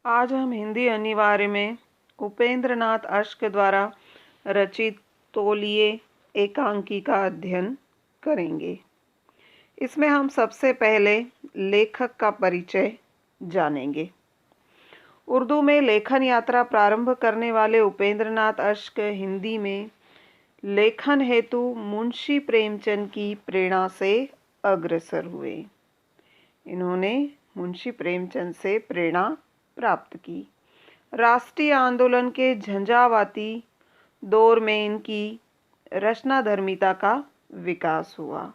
आज हम हिंदी अनिवार्य में उपेंद्र नाथ अश्क द्वारा रचित तौलिए एकांकी का अध्ययन करेंगे। इसमें हम सबसे पहले लेखक का परिचय जानेंगे। उर्दू में लेखन यात्रा प्रारंभ करने वाले उपेंद्र नाथ अश्क हिंदी में लेखन हेतु मुंशी प्रेमचंद की प्रेरणा से अग्रसर हुए। इन्होंने मुंशी प्रेमचंद से प्रेरणा प्राप्त की। राष्ट्रीय आंदोलन के झंझावाती दौर में इनकी रचनाधर्मिता का विकास हुआ।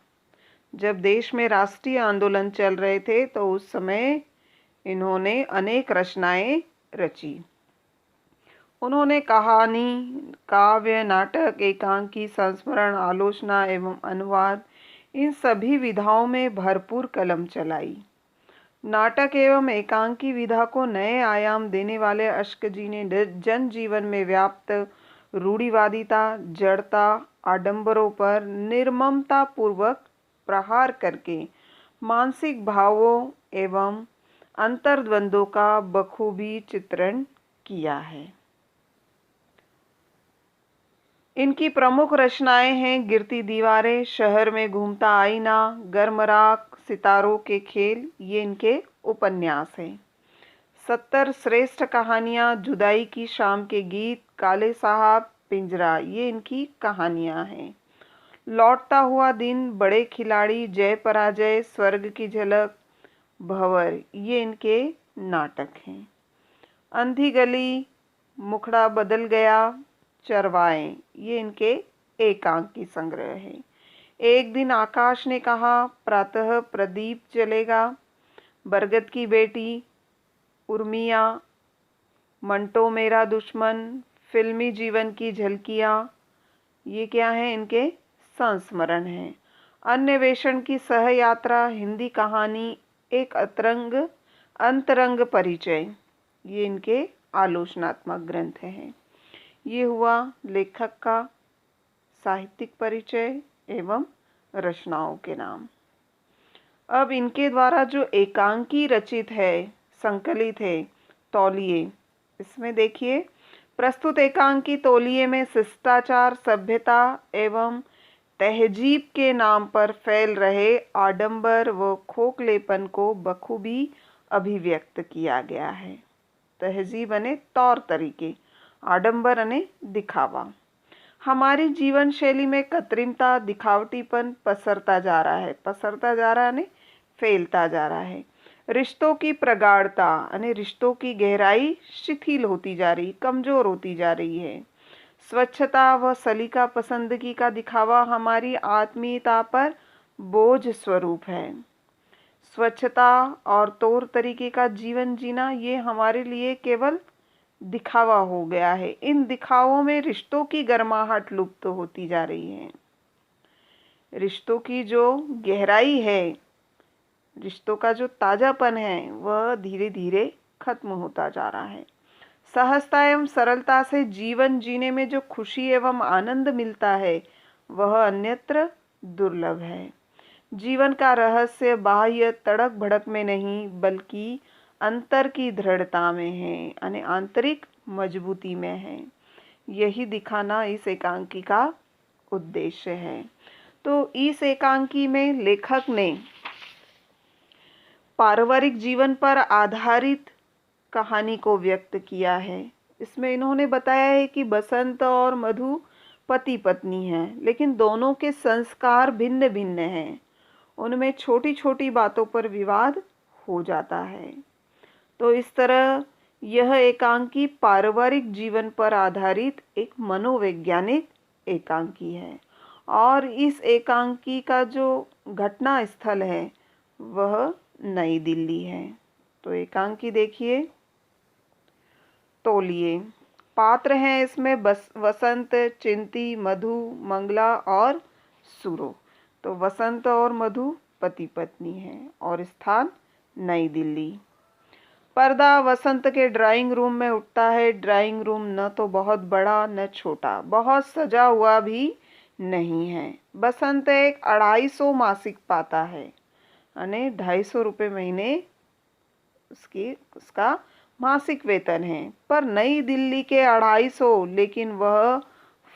जब देश में राष्ट्रीय आंदोलन चल रहे थे तो उस समय इन्होंने अनेक रचनाएं रची। उन्होंने कहानी, काव्य, नाटक, एकांकी, संस्मरण, आलोचना एवं अनुवाद इन सभी विधाओं में भरपूर कलम चलाई। नाटक एवं एकांकी विधा को नए आयाम देने वाले अश्क जी ने जनजीवन में व्याप्त रूढ़िवादिता, जड़ता, आडंबरों पर निर्ममता पूर्वक प्रहार करके मानसिक भावों एवं अंतर्द्वंद्वों का बखूबी चित्रण किया है। इनकी प्रमुख रचनाएं हैं गिरती दीवारें, शहर में घूमता आईना, गर्मराख, सितारों के खेल, ये इनके उपन्यास हैं। 70 श्रेष्ठ कहानियां, जुदाई की शाम के गीत, काले साहब, पिंजरा, ये इनकी कहानियां हैं। लौटता हुआ दिन, बड़े खिलाड़ी, जय पराजय, स्वर्ग की झलक, भंवर, ये इनके नाटक हैं। अंधी गली, मुखड़ा बदल गया, चरवाए, ये इनके एकांकी संग्रह है। एक दिन आकाश ने कहा, प्रातः प्रदीप जलेगा, बरगद की बेटी, उर्मिया, मंटो मेरा दुश्मन, फिल्मी जीवन की झलकियाँ, ये क्या हैं? इनके संस्मरण हैं। अन्वेषण की सह यात्रा, हिंदी कहानी, एक अंतरंग परिचय, ये इनके आलोचनात्मक ग्रंथ हैं। ये हुआ लेखक का साहित्यिक परिचय एवं रचनाओं के नाम। अब इनके द्वारा जो एकांकी रचित है, संकलित है, तौलिए, इसमें देखिए प्रस्तुत एकांकी तौलिए में शिष्टाचार, सभ्यता एवं तहजीब के नाम पर फैल रहे आडंबर व खोखलेपन को बखूबी अभिव्यक्त किया गया है। तहजीब यानी तौर तरीके, आडंबर यानी दिखावा। हमारी जीवन शैली में कृत्रिमता, दिखावटीपन पसरता जा रहा है यानी फैलता जा रहा है। रिश्तों की प्रगाढ़ता यानी रिश्तों की गहराई शिथिल होती जा रही, कमजोर होती जा रही है। स्वच्छता व सलीका पसंदगी का दिखावा हमारी आत्मीयता पर बोझ स्वरूप है। स्वच्छता और तौर तरीके का जीवन जीना ये हमारे लिए केवल दिखावा हो गया है। इन दिखावों में रिश्तों की गर्माहट लुप्त होती जा रही है। रिश्तों की जो गहराई है, रिश्तों का जो ताजापन है, वह धीरे धीरे खत्म होता जा रहा है। सहजता एवं सरलता से जीवन जीने में जो खुशी एवं आनंद मिलता है, वह अन्यत्र दुर्लभ है। जीवन का रहस्य बाह्य तड़क भड़क में नहीं, बल्कि अंतर की दृढ़ता में है, यानी आंतरिक मजबूती में है। यही दिखाना इस एकांकी का उद्देश्य है। तो इस एकांकी में लेखक ने पारिवारिक जीवन पर आधारित कहानी को व्यक्त किया है। इसमें इन्होंने बताया है कि बसंत और मधु पति पत्नी हैं, लेकिन दोनों के संस्कार भिन्न भिन्न हैं। उनमें छोटी छोटी बातों पर विवाद हो जाता है। तो इस तरह यह एकांकी पारिवारिक जीवन पर आधारित एक मनोवैज्ञानिक एकांकी है। और इस एकांकी का जो घटना स्थल है वह नई दिल्ली है। तो एकांकी देखिए, तौलिए। पात्र हैं इसमें वसंत, चिंती, मधु, मंगला और सुरो। तो वसंत और मधु पति पत्नी हैं और स्थान नई दिल्ली। पर्दा वसंत के ड्राइंग रूम में उठता है। ड्राइंग रूम न तो बहुत बड़ा न छोटा, बहुत सजा हुआ भी नहीं है। बसंत एक 250 मासिक पाता है, यानी 250 रुपये महीने उसका मासिक वेतन है, पर नई दिल्ली के 250, लेकिन वह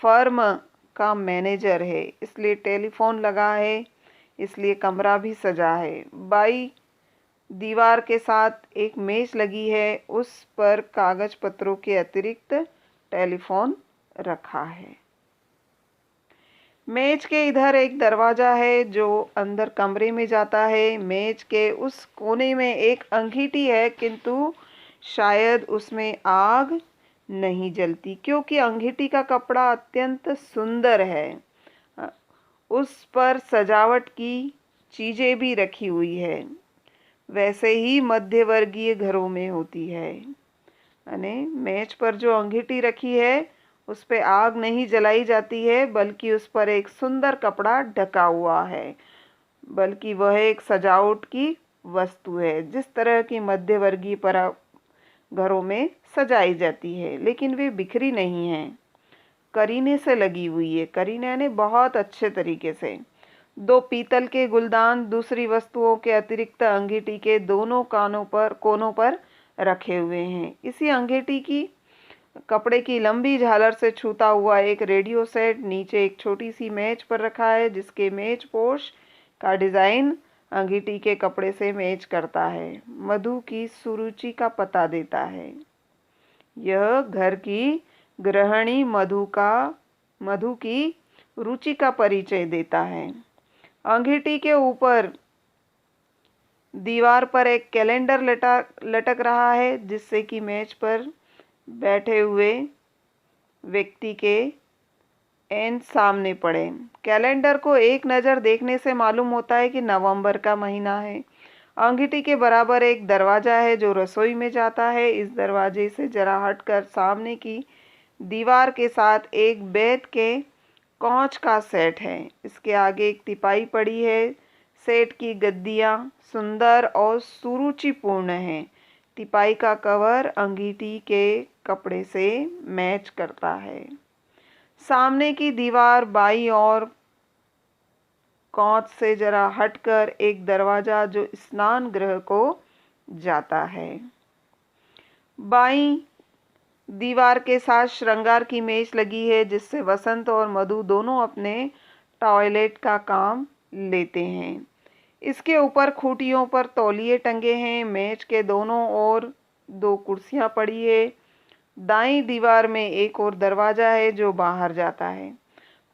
फर्म का मैनेजर है, इसलिए टेलीफोन लगा है, इसलिए कमरा भी सजा है। बाई दीवार के साथ एक मेज लगी है, उस पर कागज पत्रों के अतिरिक्त टेलीफोन रखा है। मेज के इधर एक दरवाजा है जो अंदर कमरे में जाता है। मेज के उस कोने में एक अंगीठी है, किंतु शायद उसमें आग नहीं जलती, क्योंकि अंगीठी का कपड़ा अत्यंत सुंदर है। उस पर सजावट की चीजें भी रखी हुई है, वैसे ही मध्यवर्गीय घरों में होती है। यानी मेज पर जो अंगीठी रखी है उस पे आग नहीं जलाई जाती है, बल्कि उस पर एक सुंदर कपड़ा ढका हुआ है, बल्कि वह एक सजावट की वस्तु है, जिस तरह की मध्यवर्गीय घरों में सजाई जाती है, लेकिन वे बिखरी नहीं है, करीने से लगी हुई है। करीने यानी बहुत अच्छे तरीके से। 2 पीतल के गुलदान दूसरी वस्तुओं के अतिरिक्त अंगीठी के दोनों कोनों पर रखे हुए हैं। इसी अंगीठी की कपड़े की लंबी झालर से छूता हुआ एक रेडियो सेट नीचे एक छोटी सी मेज पर रखा है, जिसके मेज पोश का डिजाइन अंगीठी के कपड़े से मैच करता है, मधु की सुरुचि का पता देता है। यह घर की गृहिणी मधु की रुचि का परिचय देता है। अंगीठी के ऊपर दीवार पर एक कैलेंडर लटक रहा है, जिससे कि मेज पर बैठे हुए व्यक्ति के एंड सामने पड़े। कैलेंडर को एक नज़र देखने से मालूम होता है कि नवंबर का महीना है। अंगीठी के बराबर एक दरवाजा है जो रसोई में जाता है। इस दरवाजे से जरा हटकर सामने की दीवार के साथ एक बेत के कांच का सेट है। इसके आगे एक तिपाई पड़ी है। सेट की गद्दियां सुंदर और सुरुचिपूर्ण हैं। तिपाई का कवर अंगीठी के कपड़े से मैच करता है। सामने की दीवार बाई और कांच से जरा हटकर एक दरवाजा जो स्नान गृह को जाता है। बाई दीवार के साथ श्रृंगार की मेज लगी है, जिससे वसंत और मधु दोनों अपने टॉयलेट का काम लेते हैं। इसके ऊपर खूंटियों पर तौलिए टंगे हैं। मेज के दोनों ओर 2 कुर्सियां पड़ी है। दाईं दीवार में एक और दरवाजा है जो बाहर जाता है।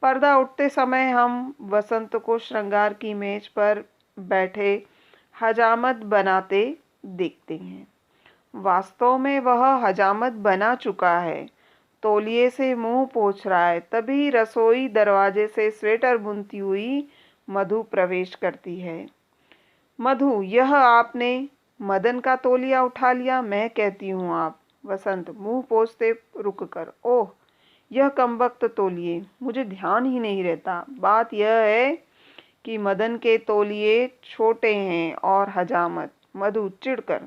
पर्दा उठते समय हम वसंत को श्रृंगार की मेज पर बैठे हजामत बनाते देखते हैं। वास्तव में वह हजामत बना चुका है। तौलिए से मुंह पोंछ रहा है। तभी रसोई दरवाजे से स्वेटर बुनती हुई मधु प्रवेश करती है। मधु, यह आपने मदन का तौलिया उठा लिया। मैं कहती हूँ आप। वसंत मुंह पोंछते रुक कर, ओह, यह कमबख्त तौलिए, मुझे ध्यान ही नहीं रहता। बात यह है कि मदन के तौलिए छोटे हैं और हजामत। मधु चिढ़कर,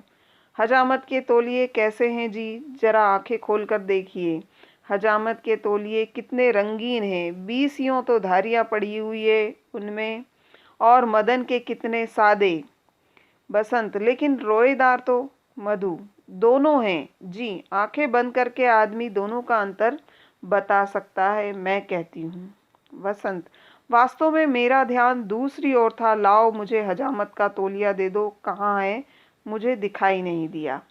हजामत के तौलिए कैसे हैं जी? जरा आंखें खोलकर देखिए। हजामत के तौलिए कितने रंगीन हैं। 20 यूं तो धारियां पड़ी हुई है उनमें, और मदन के कितने सादे। बसंत, लेकिन रोएदार तो। मधु, दोनों हैं जी। आंखें बंद करके आदमी दोनों का अंतर बता सकता है, मैं कहती हूँ। वसंत, वास्तव में मेरा ध्यान दूसरी ओर था। लाओ, मुझे हजामत का तौलिया दे दो। कहाँ है? मुझे दिखाई नहीं दिया।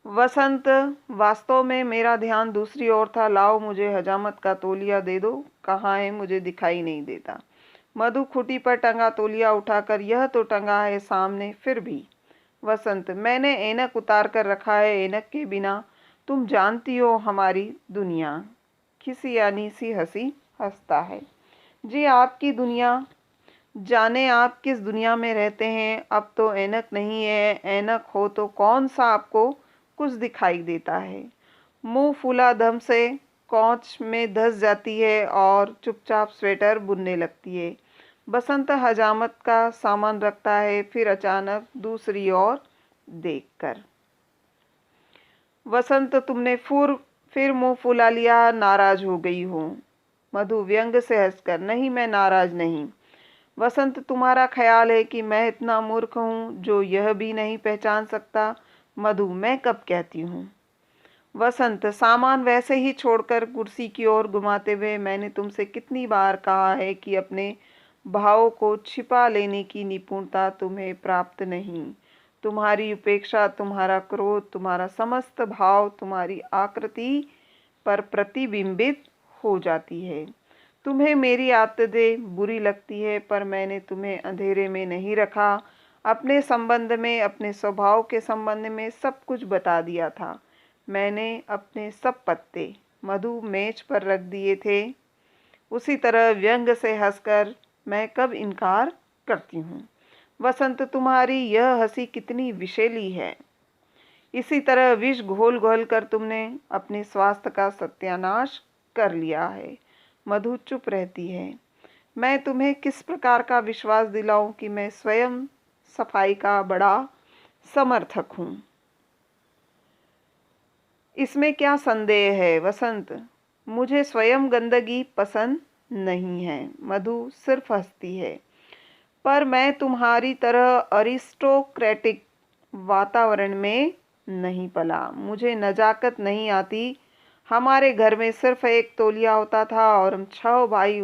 वसंत, वास्तव में मेरा ध्यान दूसरी ओर था। लाओ, मुझे हजामत का तौलिया दे दो। कहाँ है? मुझे दिखाई नहीं देता। मधु खूंटी पर टंगा तौलिया उठाकर, यह तो टंगा है सामने, फिर भी। वसंत, मैंने ऐनक उतार कर रखा है। ऐनक के बिना तुम जानती हो हमारी दुनिया। खिसियानी सी हंसी हंसता है। जी, आपकी दुनिया, जाने आप किस दुनिया में रहते हैं। अब तो ऐनक नहीं है। ऐनक हो तो कौन सा आपको कुछ दिखाई देता है। मुंह फूला दम से कांच में धंस जाती है और चुपचाप स्वेटर बुनने लगती है। बसंत हजामत का सामान रखता है, फिर अचानक दूसरी ओर देखकर, वसंत, तुमने फिर मुंह फुला लिया। नाराज हो गई हो? मधु व्यंग से हंसकर, नहीं, मैं नाराज नहीं। वसंत, तुम्हारा ख्याल है कि मैं इतना मूर्ख हूँ जो यह भी नहीं पहचान सकता? मधु, मैं कब कहती हूँ? वसंत, सामान वैसे ही छोड़कर कुर्सी की ओर घुमाते हुए, मैंने तुमसे कितनी बार कहा है कि अपने भावों को छिपा लेने की निपुणता तुम्हें प्राप्त नहीं। तुम्हारी उपेक्षा, तुम्हारा क्रोध, तुम्हारा समस्त भाव तुम्हारी आकृति पर प्रतिबिंबित हो जाती है। तुम्हें मेरी आदतें बुरी लगती है, पर मैंने तुम्हें अंधेरे में नहीं रखा। अपने संबंध में, अपने स्वभाव के संबंध में सब कुछ बता दिया था। मैंने अपने सब पत्ते मधु मेज पर रख दिए थे। उसी तरह व्यंग से हंसकर मैं कब इनकार करती हूँ? वसंत, तुम्हारी यह हंसी कितनी विषैली है। इसी तरह विष घोल घोल कर तुमने अपने स्वास्थ्य का सत्यानाश कर लिया है। मधु चुप रहती है। मैं तुम्हें किस प्रकार का विश्वास दिलाऊं कि मैं स्वयं सफाई का बड़ा समर्थक हूँ? इसमें क्या संदेह है वसंत? मुझे स्वयं गंदगी पसंद नहीं है। मधु सिर्फ हंसती है। पर मैं तुम्हारी तरह अरिस्टोक्रेटिक वातावरण में नहीं पला। मुझे नजाकत नहीं आती। हमारे घर में सिर्फ एक तौलिया होता था और हम 6 भाई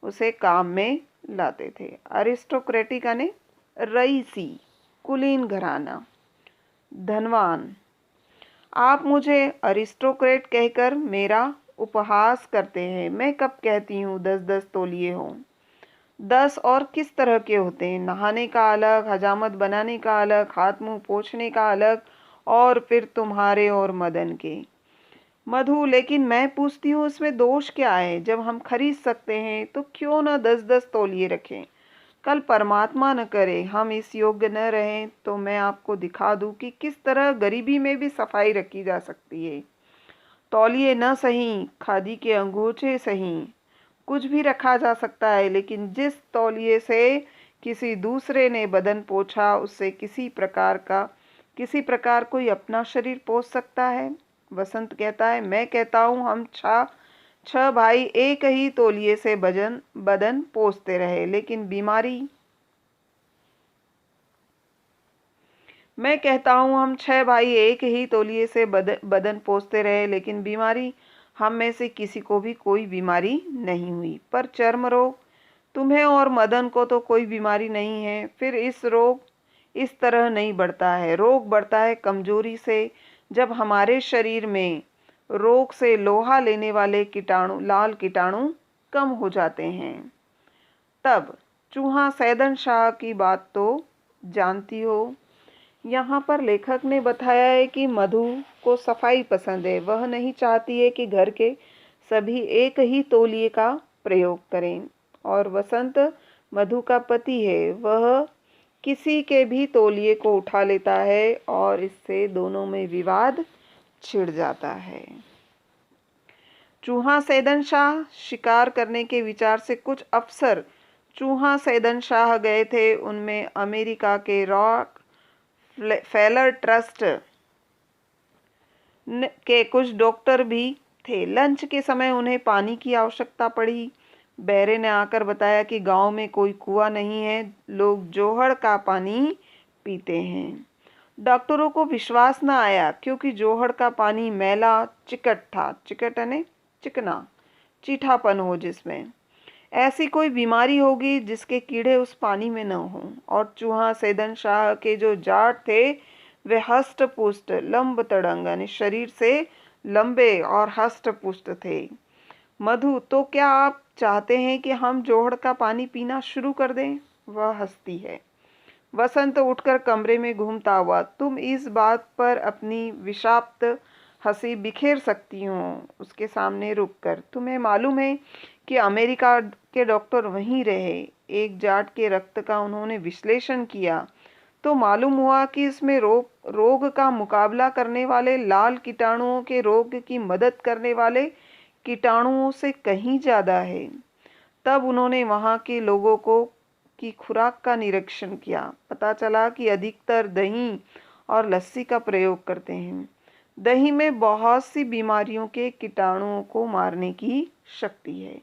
उसे काम में लाते थे। अरिस्टोक्रेटिक यानी रईसी, कुलीन घराना, धनवान। आप मुझे अरिस्टोक्रेट कहकर मेरा उपहास करते हैं। मैं कब कहती हूँ 10-10 तौलिए हों? 10 और किस तरह के होते हैं? नहाने का अलग, हजामत बनाने का अलग, हाथ मुंह पोंछने का अलग, और फिर तुम्हारे और मदन के। मधु, लेकिन मैं पूछती हूँ इसमें दोष क्या है? जब हम खरीद सकते हैं तो क्यों न 10-10 तौलिए रखें? कल परमात्मा न करे हम इस योग्य न रहें तो मैं आपको दिखा दूं कि किस तरह गरीबी में भी सफाई रखी जा सकती है। तौलिए न सही, खादी के अंगूछे सही, कुछ भी रखा जा सकता है, लेकिन जिस तौलिए से किसी दूसरे ने बदन पोंछा, उससे किसी प्रकार कोई अपना शरीर पोंछ सकता है? वसंत कहता है, मैं कहता हूँ हम 6 भाई एक ही तौलिए से बदन पोंछते रहे, लेकिन बीमारी। मैं कहता हूँ हम 6 भाई एक ही तौलिए से बदन पोंछते रहे, लेकिन बीमारी हम में से किसी को भी कोई बीमारी नहीं हुई। पर चर्म रोग, तुम्हें और मदन को तो कोई बीमारी नहीं है। फिर इस रोग इस तरह नहीं बढ़ता है। रोग बढ़ता है कमजोरी से। जब हमारे शरीर में रोग से लोहा लेने वाले कीटाणु, लाल कीटाणु कम हो जाते हैं, तब। चूहा सैदन शाह की बात तो जानती हो। यहाँ पर लेखक ने बताया है कि मधु को सफाई पसंद है। वह नहीं चाहती है कि घर के सभी एक ही तौलिए का प्रयोग करें। और वसंत मधु का पति है। वह किसी के भी तौलिए को उठा लेता है और इससे दोनों में विवाद छिड़ जाता है। चूहा सैदन शाह शिकार करने के विचार से कुछ अफसर चूहा सैदन शाह गए थे। उनमें अमेरिका के रॉक फेलर ट्रस्ट के कुछ डॉक्टर भी थे। लंच के समय उन्हें पानी की आवश्यकता पड़ी। बैरे ने आकर बताया कि गांव में कोई कुआं नहीं है, लोग जोहड़ का पानी पीते हैं। डॉक्टरों को विश्वास न आया, क्योंकि जोहड़ का पानी मैला चिकट था। चिकट यानी चिकना, चीठापन हो जिसमें। ऐसी कोई बीमारी होगी जिसके कीड़े उस पानी में न हों। और चूहा सैदन शाह के जो जाट थे वे हष्ट पुष्ट, लंब तड़ंग यानी शरीर से लंबे और हष्ट पुष्ट थे। मधु, तो क्या आप चाहते हैं कि हम जोहड़ का पानी पीना शुरू कर दें? वह हंसती है। वसंत उठकर कमरे में घूमता हुआ, तुम इस बात पर अपनी विषाक्त हंसी बिखेर सकती हो उसके सामने रुककर। तुम्हें मालूम है कि अमेरिका के डॉक्टर वहीं रहे। एक जाट के रक्त का उन्होंने विश्लेषण किया तो मालूम हुआ कि इसमें रोग का मुकाबला करने वाले लाल कीटाणुओं के रोग की मदद करने वाले कीटाणुओं से कहीं ज्यादा है। तब उन्होंने वहां के लोगों की खुराक का निरीक्षण किया। पता चला कि अधिकतर दही और लस्सी का प्रयोग करते हैं। दही में बहुत सी बीमारियों के कीटाणुओं को मारने की शक्ति है।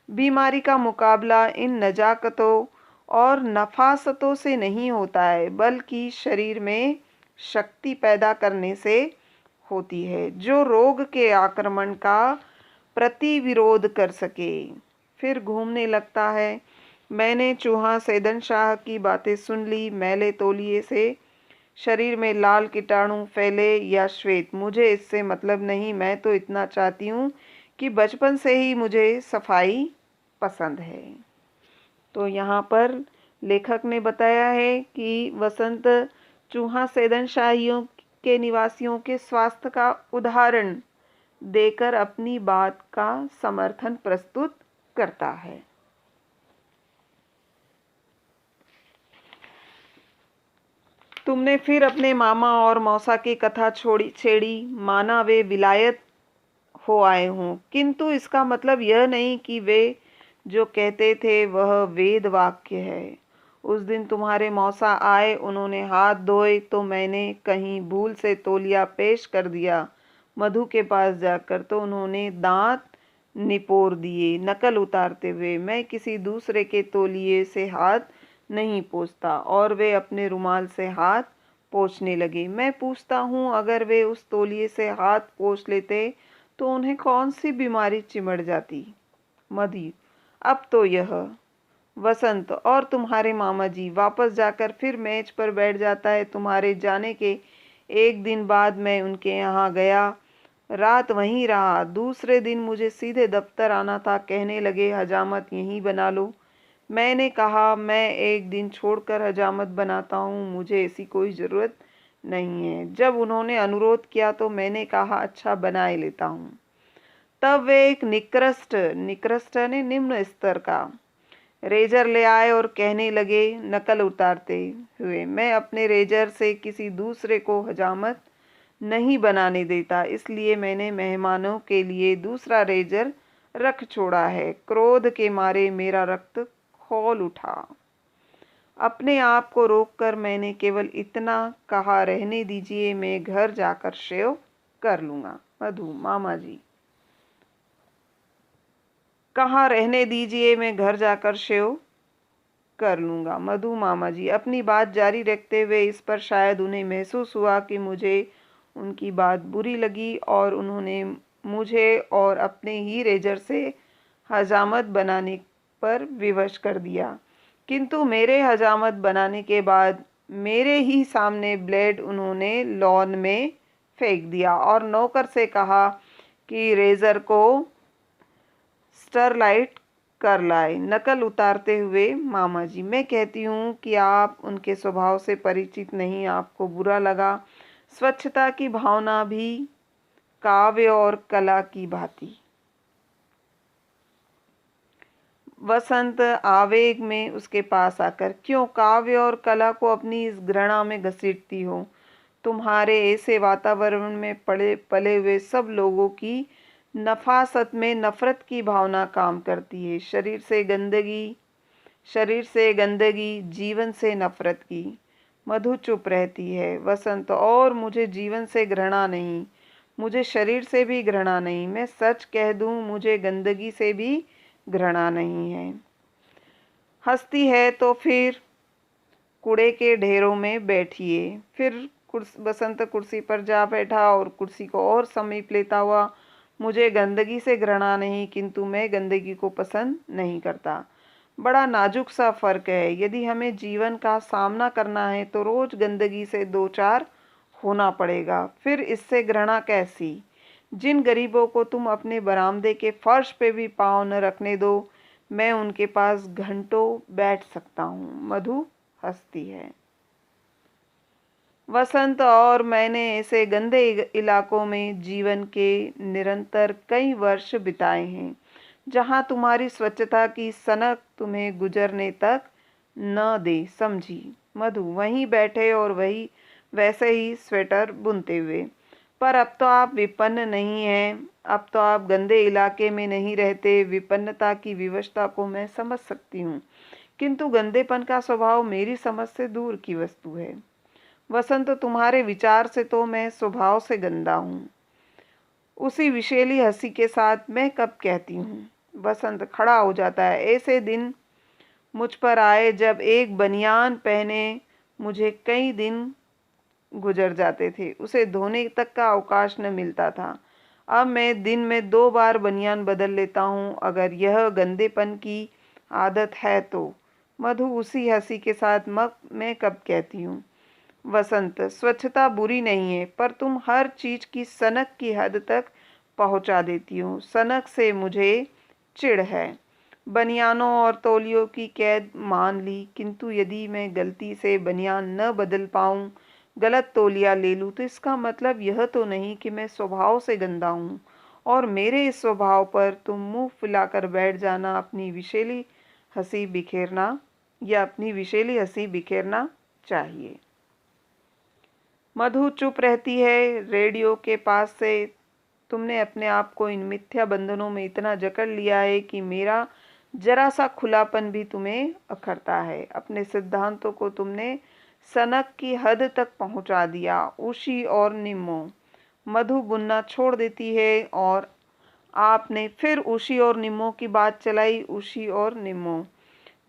बीमारी का मुकाबला इन नजाकतों और नफासतों से नहीं होता है, बल्कि शरीर में शक्ति पैदा करने से होती है, जो रोग के आक्रमण का प्रतिविरोध कर सके। फिर घूमने लगता है। मैंने चूहा सेदन शाह की बातें सुन ली। मैले तौलिए से शरीर में लाल कीटाणु फैले या श्वेत, मुझे इससे मतलब नहीं। मैं तो इतना चाहती हूँ कि बचपन से ही मुझे सफाई पसंद है। तो यहाँ पर लेखक ने बताया है कि वसंत चूहा सेदनशाहियों के निवासियों के स्वास्थ्य का उदाहरण देकर अपनी बात का समर्थन प्रस्तुत करता है। तुमने फिर अपने मामा और मौसा की कथा छेड़ी, माना वे विलायत हो आए हों, किंतु इसका मतलब यह नहीं कि वे जो कहते थे वह वेद वाक्य है। उस दिन तुम्हारे मौसा आए, उन्होंने हाथ धोए तो मैंने कहीं भूल से तौलिया पेश कर दिया। मधु के पास जाकर तो उन्होंने दांत निपोर दिए, नकल उतारते हुए। मैं किसी दूसरे के तौलिए से हाथ नहीं पोंछता, और वे अपने रुमाल से हाथ पोंछने लगे। मैं पूछता हूँ, अगर वे उस तौलिए से हाथ पोंछ लेते तो उन्हें कौन सी बीमारी चिमड़ जाती? मधु: अब तो यह। वसंत: और तुम्हारे मामा जी वापस जाकर फिर मेज पर बैठ जाता है। तुम्हारे जाने के एक दिन बाद मैं उनके यहाँ गया, रात वहीं रहा। दूसरे दिन मुझे सीधे दफ्तर आना था। कहने लगे हजामत यहीं बना लो। मैंने कहा मैं एक दिन छोड़कर हजामत बनाता हूँ, मुझे ऐसी कोई ज़रूरत नहीं है। जब उन्होंने अनुरोध किया तो मैंने कहा अच्छा बनाए लेता हूँ। तब वे एक निकृष्ट ने निम्न स्तर का रेजर ले आए और कहने लगे नकल उतारते हुए, मैं अपने रेजर से किसी दूसरे को हजामत नहीं बनाने देता, इसलिए मैंने मेहमानों के लिए दूसरा रेजर रख छोड़ा है। क्रोध के मारे मेरा रक्त खौल उठा। अपने आप को रोककर मैंने केवल इतना कहा, रहने दीजिए, मैं घर जाकर शेव कर लूँगा। मधु: मामा जी। कहा रहने दीजिए, मैं घर जाकर शेव कर लूँगा। मधु: मामा जी। अपनी बात जारी रखते हुए इस पर शायद उन्हें महसूस हुआ कि मुझे उनकी बात बुरी लगी और उन्होंने मुझे और अपने ही रेजर से हजामत बनाने पर विवश कर दिया। किंतु मेरे हजामत बनाने के बाद मेरे ही सामने ब्लेड उन्होंने लॉन में फेंक दिया और नौकर से कहा कि रेजर को स्टरलाइट कर लाए। नकल उतारते हुए मामा जी: मैं कहती हूँ कि आप उनके स्वभाव से परिचित नहीं, आपको बुरा लगा। स्वच्छता की भावना भी काव्य और कला की भांति। वसंत आवेग में उसके पास आकर, क्यों काव्य और कला को अपनी इस घृणा में घसीटती हो? तुम्हारे ऐसे वातावरण में पले हुए सब लोगों की नफासत में नफरत की भावना काम करती है। शरीर से गंदगी, जीवन से नफरत की। मधु चुप रहती है। वसंत: और मुझे जीवन से घृणा नहीं, मुझे शरीर से भी घृणा नहीं। मैं सच कह दूं, मुझे गंदगी से भी घृणा नहीं है। हंसती है तो फिर कूड़े के ढेरों में बैठिए। फिर बसंत कुर्सी पर जा बैठा और कुर्सी को और समीप लेता हुआ, मुझे गंदगी से घृणा नहीं, किंतु मैं गंदगी को पसंद नहीं करता। बड़ा नाजुक सा फर्क है। यदि हमें जीवन का सामना करना है तो रोज गंदगी से दो चार होना पड़ेगा। फिर इससे घृणा कैसी? जिन गरीबों को तुम अपने बरामदे के फर्श पे भी पाँव न रखने दो, मैं उनके पास घंटों बैठ सकता हूँ। मधु हंसती है। वसंत: और मैंने ऐसे गंदे इलाकों में जीवन के निरंतर कई वर्ष बिताए हैं, जहां तुम्हारी स्वच्छता की सनक तुम्हें गुजरने तक न दे, समझी? मधु वहीं बैठे और वैसे ही स्वेटर बुनते हुए। पर अब तो आप विपन्न नहीं हैं, अब तो आप गंदे इलाके में नहीं रहते। विपन्नता की विवशता को मैं समझ सकती हूँ, किंतु गंदेपन का स्वभाव मेरी समझ से दूर की वस्तु है। वसंत: तुम्हारे विचार से तो मैं स्वभाव से गंदा हूँ। उसी विशेली हंसी के साथ, मैं कब कहती हूँ? वसंत खड़ा हो जाता है। ऐसे दिन मुझ पर आए जब एक बनियान पहने मुझे कई दिन गुजर जाते थे, उसे धोने तक का अवकाश न मिलता था। अब मैं दिन में 2 बार बनियान बदल लेता हूँ। अगर यह गंदेपन की आदत है तो। मधु उसी हंसी के साथ मैं कब कहती हूँ। वसंत, स्वच्छता बुरी नहीं है, पर तुम हर चीज की सनक की हद तक पहुंचा देती हो। सनक से मुझे चिढ़ है। बनियानों और तौलियों की कैद मान ली, किंतु यदि मैं गलती से बनियान न बदल पाऊं, गलत तौलिया ले लूं, तो इसका मतलब यह तो नहीं कि मैं स्वभाव से गंदा हूं और मेरे इस स्वभाव पर तुम मुंह फुलाकर बैठ जाना, अपनी विशेली हंसी बिखेरना चाहिए। मधु चुप रहती है। रेडियो के पास से तुमने अपने आप को इन मिथ्या बंधनों में इतना जकड़ लिया है कि मेरा जरा सा खुलापन भी तुम्हें अखरता है। अपने सिद्धांतों को तुमने सनक की हद तक पहुंचा दिया। उशी और निम्मो। मधु बुनना छोड़ देती है और आपने फिर उशी और निम्मो की बात चलाई। उशी और निम्मो।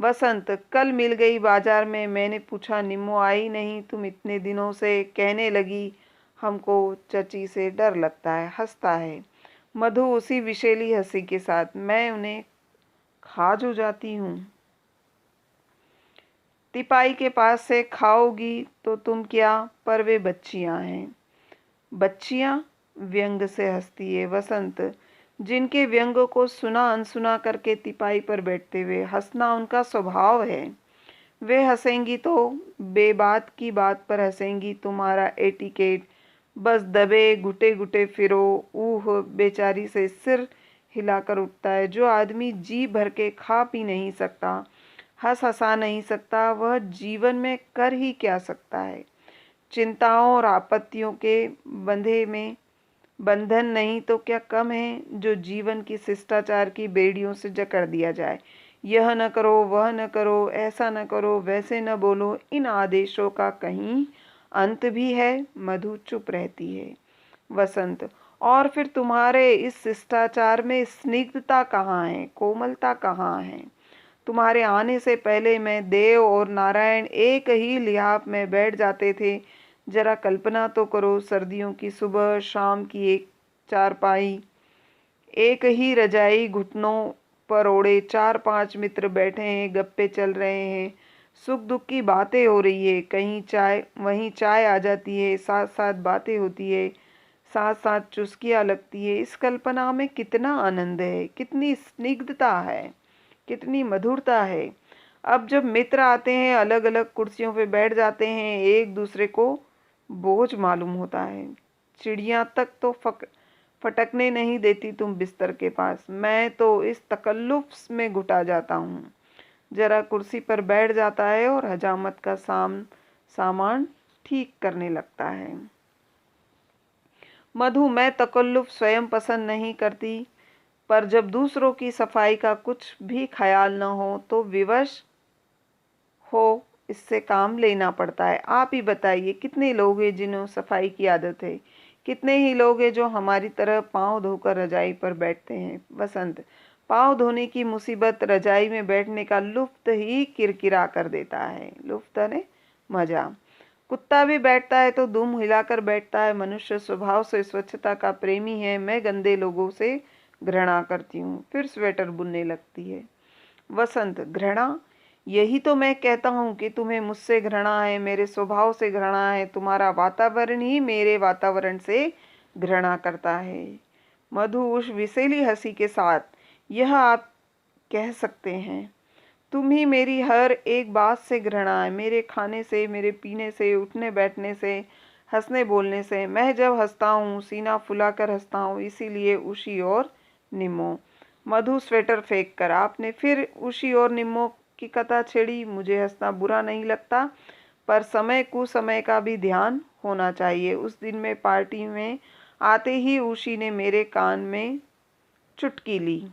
वसंत, कल मिल गई बाजार में। मैंने पूछा, निम्मो आई नहीं। तुम इतने दिनों से कहने लगी हमको चची से डर लगता है। हंसता है। मधु उसी विशेली हंसी के साथ, मैं उन्हें खा जो जाती हूँ। तिपाई के पास से खाओगी तो तुम क्या, पर वे बच्चियां हैं। बच्चियां? व्यंग से हंसती है वसंत, जिनके व्यंग को सुना अनसुना करके तिपाई पर बैठते हुए हंसना उनका स्वभाव है। वे हंसेंगी तो बेबात की बात पर हंसेंगी। तुम्हारा एटिकेट बस दबे घुटे घुटे फिरो। ऊह, बेचारी से सिर हिलाकर उठता है। जो आदमी जी भर के खा पी नहीं सकता, हंसा नहीं सकता, वह जीवन में कर ही क्या सकता है। चिंताओं और आपत्तियों के बंधन नहीं तो क्या कम है जो जीवन की शिष्टाचार की बेड़ियों से जकड़ दिया जाए। यह न करो, वह न करो, ऐसा न करो, वैसे न बोलो, इन आदेशों का कहीं अंत भी है। मधु चुप रहती है। वसंत, और फिर तुम्हारे इस शिष्टाचार में स्निग्धता कहाँ है, कोमलता कहाँ है। तुम्हारे आने से पहले मैं देव और नारायण एक ही लिहाफ में बैठ जाते थे। जरा कल्पना तो करो, सर्दियों की सुबह, शाम की एक चारपाई, एक ही रजाई, घुटनों पर ओढ़े 4-5 मित्र बैठे हैं, गप्पे चल रहे हैं, सुख दुख की बातें हो रही है। कहीं वहीं चाय आ जाती है, साथ साथ बातें होती है, साथ साथ चुस्कियाँ लगती है। इस कल्पना में कितना आनंद है, कितनी स्निग्धता है, कितनी मधुरता है। अब जब मित्र आते हैं, अलग अलग कुर्सियों पे बैठ जाते हैं, एक दूसरे को बोझ मालूम होता है। चिड़िया तक तो फटकने नहीं देती तुम बिस्तर के पास। मैं तो इस तकल्लुफ में घुटा जाता हूँ। जरा कुर्सी पर बैठ जाता है और हजामत का सामान ठीक करने लगता है। मधु, मैं तकल्लुफ स्वयं पसंद नहीं करती, पर जब दूसरों की सफाई का कुछ भी ख्याल न हो तो विवश हो इससे काम लेना पड़ता है। आप ही बताइए, कितने लोग हैं जिन्हें सफाई की आदत है। कितने ही लोग हैं जो हमारी तरह पाँव धोकर रजाई पर बैठते हैं। वसंत, पाँव धोने की मुसीबत रजाई में बैठने का लुफ्त ही किरकिरा कर देता है। लुफ्त ने मजा। कुत्ता भी बैठता है तो दुम हिलाकर बैठता है। मनुष्य स्वभाव से स्वच्छता का प्रेमी है। मैं गंदे लोगों से घृणा करती हूँ। फिर स्वेटर बुनने लगती है। वसंत, घृणा? यही तो मैं कहता हूँ कि तुम्हें मुझसे घृणा है, मेरे स्वभाव से घृणा है। तुम्हारा वातावरण ही मेरे वातावरण से घृणा करता है। मधु उस विशेली हंसी के साथ, यह आप कह सकते हैं। तुम ही मेरी हर एक बात से घृणा है, मेरे खाने से, मेरे पीने से, उठने बैठने से, हंसने बोलने से। मैं जब हंसता हूँ सीना फुलाकर हंसता हूँ, इसीलिए उशी और निम्मो। मधु स्वेटर फेंक कर, आपने फिर उशी और निम्मो की कथा छेड़ी। मुझे हंसना बुरा नहीं लगता, पर समय कुसमय का भी ध्यान होना चाहिए। उस दिन में पार्टी में आते ही उशी ने मेरे कान में चुटकी ली।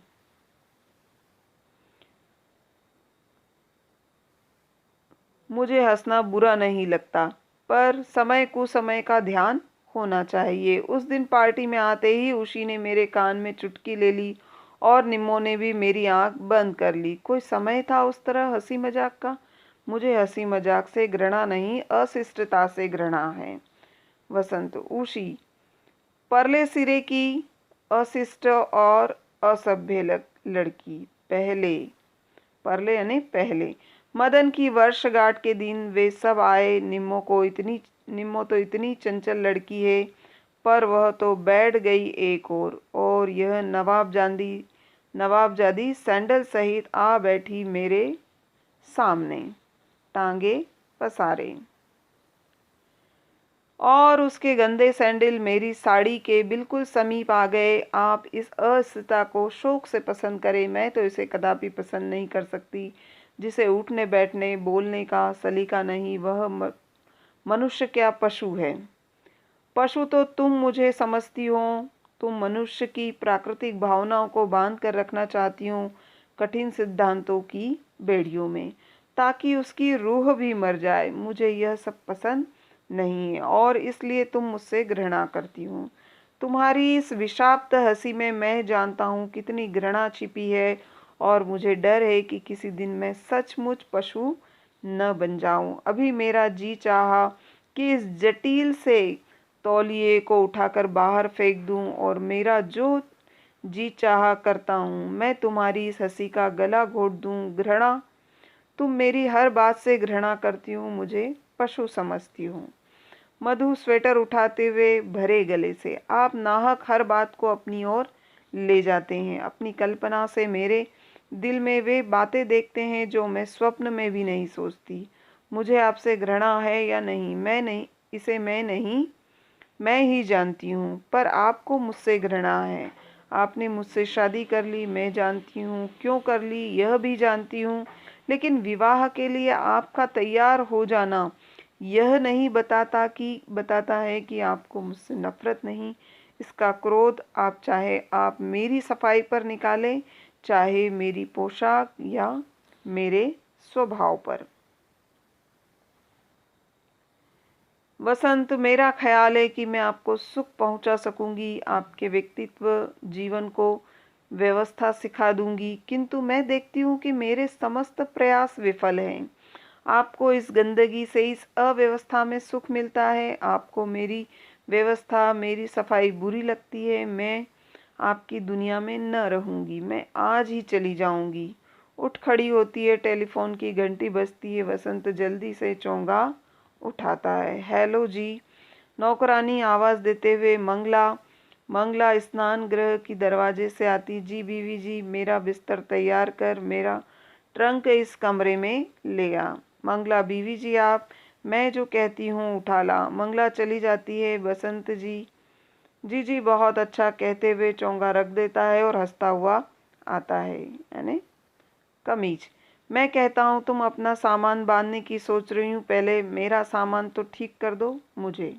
मुझे हंसना बुरा नहीं लगता, पर समय कुसमय का ध्यान होना चाहिए। उस दिन पार्टी में आते ही उशी ने मेरे कान में चुटकी ले ली और निम्मो ने भी मेरी आंख बंद कर ली। कोई समय था उस तरह हंसी मजाक का? मुझे हंसी मजाक से घृणा नहीं, अशिष्टता से घृणा है। वसंत, ऊषी, परले सिरे की अशिष्ट और असभ्य लड़की। पहले, परले यानी पहले। मदन की वर्षगांठ के दिन वे सब आए। निम्मो तो इतनी चंचल लड़की है, पर वह तो बैठ गई एक और यह नवाबजादी सैंडल सहित आ बैठी मेरे सामने, टांगे पसारे, और उसके गंदे सैंडल मेरी साड़ी के बिल्कुल समीप आ गए। आप इस अस्थिरता को शौक से पसंद करें, मैं तो इसे कदापि पसंद नहीं कर सकती, जिसे उठने बैठने बोलने का सलीका नहीं। वह मनुष्य क्या पशु है? पशु तो तुम मुझे समझती हो। तुम मनुष्य की प्राकृतिक भावनाओं को बांध कर रखना चाहती हो कठिन सिद्धांतों की बेड़ियों में, ताकि उसकी रूह भी मर जाए। मुझे यह सब पसंद नहीं है और इसलिए तुम मुझसे घृणा करती हो। तुम्हारी इस विषाक्त हंसी में मैं जानता हूँ कितनी घृणा छिपी है, और मुझे डर है कि किसी दिन मैं सचमुच पशु न बन जाऊं। अभी मेरा जी चाहा कि इस जटिल से तौलिए को उठाकर बाहर फेंक दूं, और मेरा जो जी चाहा करता हूँ मैं तुम्हारी इस हंसी का गला घोट दूं। घृणा, तुम मेरी हर बात से घृणा करती हो, मुझे पशु समझती हो। मधु स्वेटर उठाते हुए भरे गले से, आप नाहक हर बात को अपनी ओर ले जाते हैं। अपनी कल्पना से मेरे दिल में वे बातें देखते हैं जो मैं स्वप्न में भी नहीं सोचती। मुझे आपसे घृणा है या नहीं, मैं ही जानती हूँ, पर आपको मुझसे घृणा है। आपने मुझसे शादी कर ली, मैं जानती हूँ क्यों कर ली, यह भी जानती हूँ, लेकिन विवाह के लिए आपका तैयार हो जाना यह नहीं बताता है कि आपको मुझसे नफरत नहीं। इसका क्रोध चाहे आप मेरी सफाई पर निकालें, चाहे मेरी पोशाक या मेरे स्वभाव पर। वसंत, मेरा ख्याल है कि मैं आपको सुख पहुंचा सकूंगी, आपके व्यक्तित्व जीवन को व्यवस्था सिखा दूंगी, किंतु मैं देखती हूँ कि मेरे समस्त प्रयास विफल हैं। आपको इस गंदगी से, इस अव्यवस्था में सुख मिलता है। आपको मेरी व्यवस्था, मेरी सफाई बुरी लगती है। मैं आपकी दुनिया में न रहूंगी, मैं आज ही चली जाऊंगी। उठ खड़ी होती है, टेलीफोन की घंटी बजती है। वसंत जल्दी से चोंगा उठाता है। हेलो जी। नौकरानी आवाज देते हुए मंगला स्नान गृह की दरवाजे से आती। जी बीवी जी, मेरा बिस्तर तैयार कर, मेरा ट्रंक इस कमरे में ले आ। मंगला, बीवी जी आप, मैं जो कहती हूँ उठा ला। मंगला चली जाती है। बसंत जी, जी जी बहुत अच्छा कहते हुए चोंगा रख देता है और हंसता हुआ आता है। यानी कमीज। मैं कहता हूँ तुम अपना सामान बांधने की सोच रही हूँ, पहले मेरा सामान तो ठीक कर दो मुझे।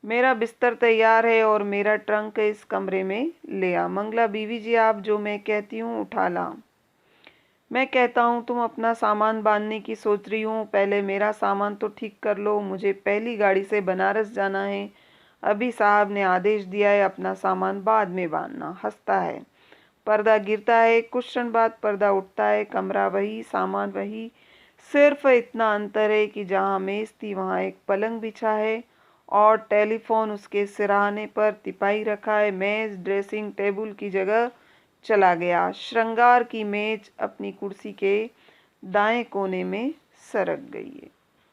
मेरा बिस्तर तैयार है और मेरा ट्रंक इस कमरे में ले आ। मंगला, बीवी जी आप, जो मैं कहती हूँ उठा ला। मैं कहता हूँ तुम अपना सामान बांधने की सोच रही हूँ, पहले मेरा सामान तो ठीक कर लो। मुझे पहली गाड़ी से बनारस जाना है। अभी साहब ने आदेश दिया है अपना सामान बाद में बांधना। हंसता है। पर्दा गिरता है, कुछ क्षण बाद पर्दा उठता है। कमरा वही, सामान वही, सिर्फ इतना अंतर है कि जहाँ मेज थी वहाँ एक पलंग बिछा है और टेलीफोन उसके सिरहाने पर तिपाई रखा है। मेज ड्रेसिंग टेबल की जगह चला गया। श्रृंगार की मेज अपनी कुर्सी के दाएं कोने में सरक गई है।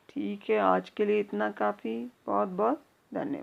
ठीक है, आज के लिए इतना काफ़ी। बहुत बहुत धन्यवाद।